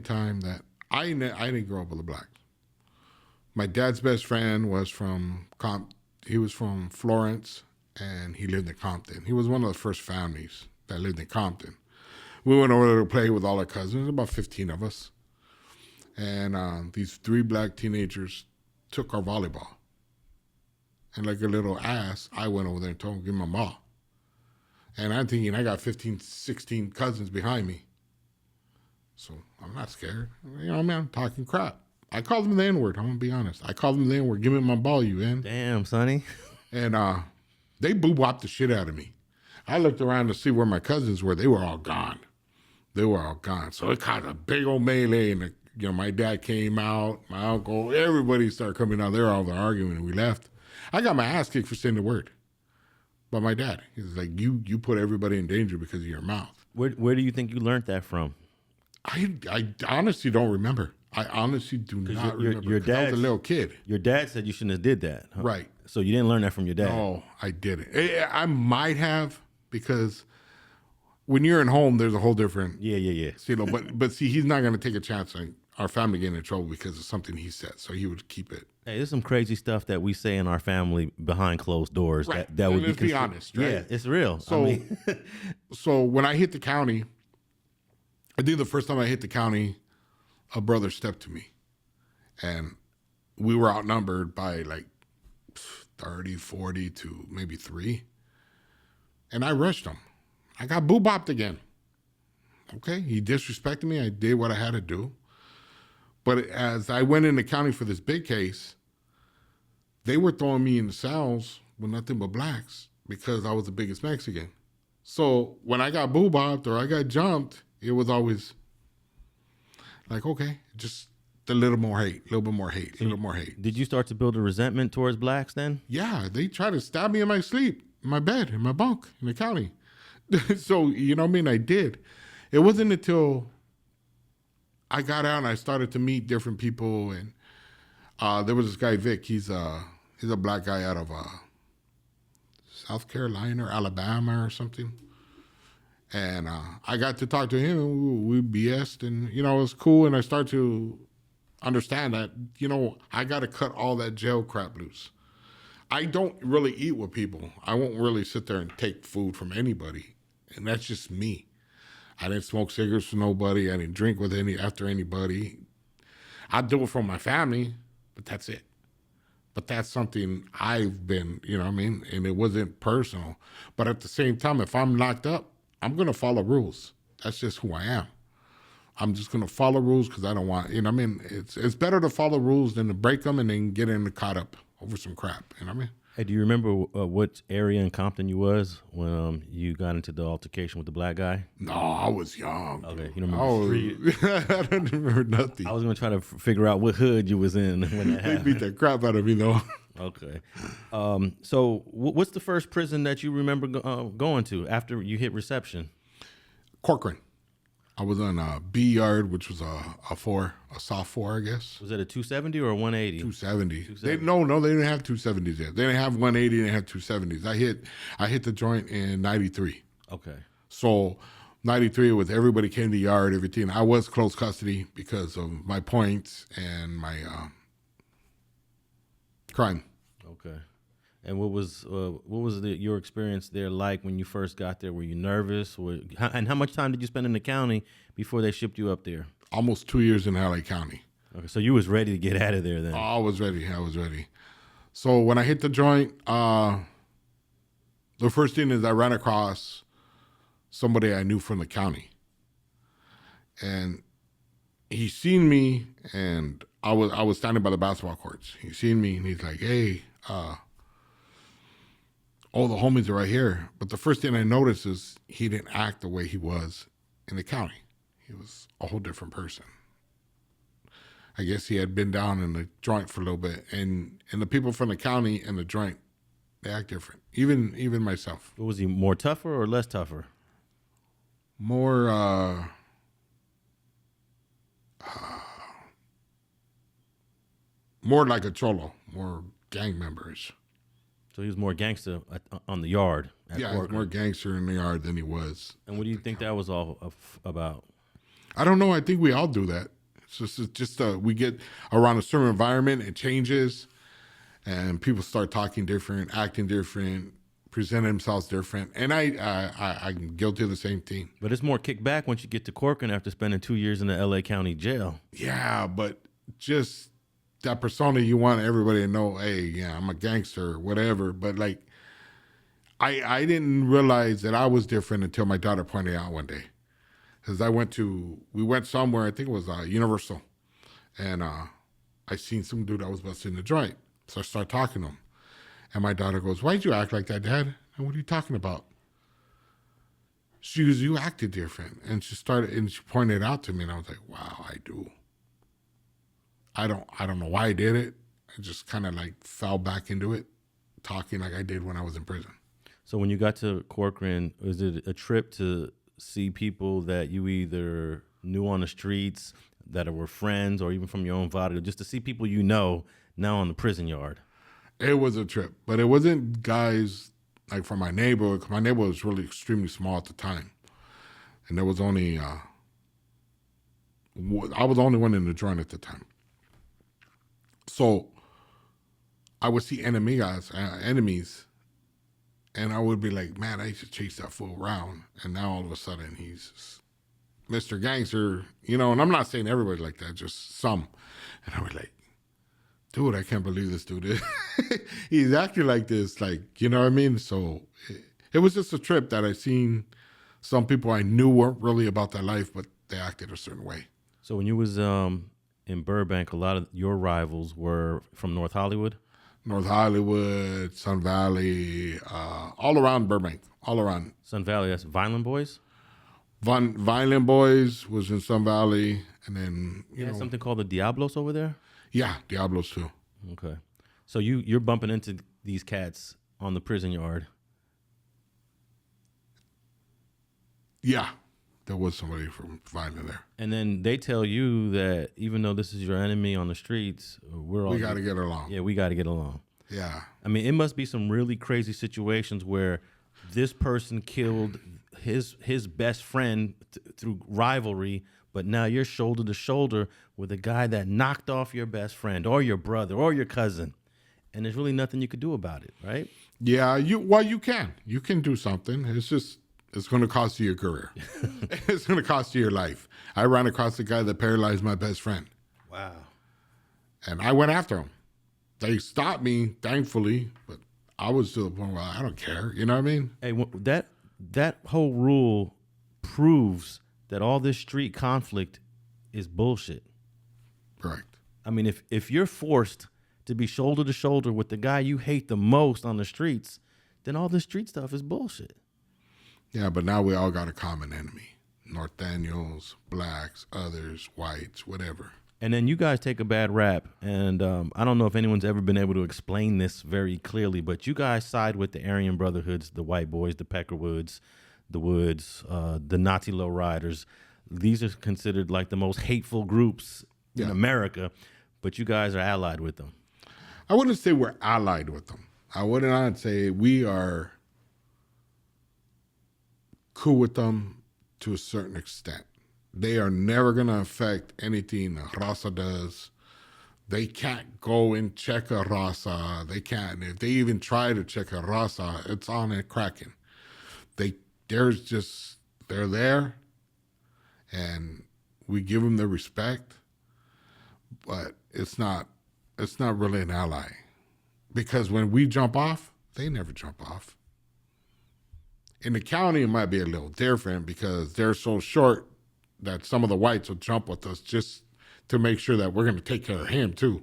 time that I didn't grow up with a black. My dad's best friend was from he was from Florence, and he lived in Compton. He was one of the first families that lived in Compton. We went over there to play with all our cousins, about 15 of us. And these 3 black teenagers took our volleyball. And like a little ass, I went over there and told them, give me my ball. And I'm thinking I got 15, 16 cousins behind me. So I'm not scared. You know, I'm talking crap. I called them the N-word, I'm going to be honest. I called them the N-word, give me my ball, you in. Damn, Sonny. And they boo-bopped the shit out of me. I looked around to see where my cousins were. They were all gone. They were all gone. So it caused a big old melee. And, my dad came out, my uncle, everybody started coming out. They were all arguing, and we left. I got my ass kicked for saying the word. But my dad, he's like, you put everybody in danger because of your mouth. Where do you think you learned that from? I honestly don't remember. I honestly do not remember. Your dad, I was a little kid. Your dad said you shouldn't have did that. Huh? Right. So you didn't learn that from your dad? No, I didn't. I might have, because when you're in home, there's a whole different... Yeah. But see, he's not going to take a chance on our family getting in trouble because of something he said. So he would keep it. Hey, there's some crazy stuff that we say in our family behind closed doors. Right. That would be honest, right? Yeah, it's real. So, so when I hit the county, I think the first time I hit the county, a brother stepped to me. And we were outnumbered by like 30, 40 to maybe 3. And I rushed him. I got boo-bopped again. Okay, he disrespected me. I did what I had to do. But as I went in the county for this big case, they were throwing me in the cells with nothing but blacks because I was the biggest Mexican. So when I got boo-bopped or I got jumped, it was always like, okay, just a little more hate, a little bit more hate, a little more hate. Did you start to build a resentment towards blacks then? Yeah, they tried to stab me in my sleep, in my bed, in my bunk, in the county. So, you know what I mean? I did. It wasn't until I got out and I started to meet different people. And there was this guy, Vic. He's a black guy out of South Carolina or Alabama or something. And I got to talk to him. We BS'd, and, it was cool. And I started to understand that, I got to cut all that jail crap loose. I don't really eat with people. I won't really sit there and take food from anybody. And that's just me. I didn't smoke cigarettes with nobody. I didn't drink with after anybody. I do it for my family, but that's it. But that's something I've been, and it wasn't personal. But at the same time, if I'm locked up, I'm going to follow rules. That's just who I am. I'm just going to follow rules because I don't want, it's better to follow rules than to break them and then get caught up over some crap, Hey, do you remember what area in Compton you was when you got into the altercation with the black guy? No, I was young. Okay, you don't remember the street? I don't remember nothing. I was going to try to figure out what hood you was in when that happened. They beat the crap out of me, though. Okay. So what's the first prison that you remember going to after you hit reception? Corcoran. I was on a B yard, which was a soft 4, I guess. Was it a 270 or a 180? 270. They didn't have 270s yet. They didn't have 180, they didn't have 270s. I hit the joint in 93. Okay. So 93 was everybody came to the yard, everything. I was close custody because of my points and my crime. Okay. And what was your experience there like when you first got there? Were you nervous? And how much time did you spend in the county before they shipped you up there? Almost 2 years in LA County. Okay, so you was ready to get out of there then? I was ready. So when I hit the joint, the first thing is I ran across somebody I knew from the county. And he seen me, and I was standing by the basketball courts. He seen me, and he's like, hey, all the homies are right here. But the first thing I noticed is he didn't act the way he was in the county. He was a whole different person. I guess he had been down in the joint for a little bit. And the people from the county and the joint, they act different. Even myself. Was he more tougher or less tougher? More more like a cholo, more gang members. So he was more gangster on the yard. Yeah, he was more gangster in the yard than he was. And what do you think that was all about? I don't know. I think we all do that. It's just we get around a certain environment, it changes, and people start talking different, acting different, presenting themselves different. And I'm guilty of the same thing. But it's more kickback once you get to Corcoran after spending 2 years in the LA County jail. Yeah, but just that persona you want everybody to know, hey, yeah, I'm a gangster or whatever. But like, I didn't realize that I was different until my daughter pointed out one day. Because we went somewhere, I think it was Universal, and I seen some dude that was busting the joint. So I started talking to him. And my daughter goes, why'd you act like that, Dad? And what are you talking about? She goes, you acted different. And she pointed it out to me, and I was like, wow, I do. I don't know why I did it. I just kind of like fell back into it, talking like I did when I was in prison. So when you got to Corcoran, was it a trip to see people that you either knew on the streets, that were friends, or even from your own barrio, just to see people you know now on the prison yard? It was a trip, but it wasn't guys like from my neighborhood. 'Cause my neighborhood was really extremely small at the time. And there was only, I was the only one in the joint at the time. So I would see enemies, and I would be like, man, I used to chase that fool around. And now all of a sudden he's Mr. Gangster, and I'm not saying everybody like that, just some. And I was like, dude, I can't believe this dude. He's acting like this, like, you know what I mean? So it was just a trip that I seen some people I knew weren't really about that life, but they acted a certain way. So when you was in Burbank, a lot of your rivals were from North Hollywood? North Hollywood, Sun Valley, all around Burbank, all around. Sun Valley, that's Violent Boys? Violent Boys was in Sun Valley, and then, you know. Something called the Diablos over there? Yeah, Diablos too. Okay. So you're bumping into these cats on the prison yard. Yeah, there was somebody from Violent there. And then they tell you that even though this is your enemy on the streets, we got to get along. Yeah, we got to get along. Yeah. I mean, it must be some really crazy situations where this person killed his best friend through rivalry, but now you're shoulder to shoulder with a guy that knocked off your best friend or your brother or your cousin, and there's really nothing you could do about it, right? Yeah, you can do something. It's going to cost you your career. It's going to cost you your life. I ran across the guy that paralyzed my best friend. Wow. And I went after him. They stopped me, thankfully, but I was to the point where I don't care. You know what I mean? Hey, that whole rule proves that all this street conflict is bullshit. Correct. I mean, if you're forced to be shoulder to shoulder with the guy you hate the most on the streets, then all this street stuff is bullshit. Yeah, but now we all got a common enemy. North Daniels, blacks, others, whites, whatever. And then you guys take a bad rap, and I don't know if anyone's ever been able to explain this very clearly, but you guys side with the Aryan Brotherhoods, the White Boys, the Peckerwoods, the Woods, the Nazi Lowriders. These are considered like the most hateful groups in America, but you guys are allied with them. I wouldn't say we're allied with them. I would not say we are cool with them to a certain extent. They are never going to affect anything a Raza does. They can't go and check a Raza. They can't. If they even try to check a Raza, it's on and cracking. They're there, and we give them their respect, but it's not really an ally. Because when we jump off, they never jump off. In the county, it might be a little different because they're so short that some of the whites will jump with us just to make sure that we're going to take care of him too.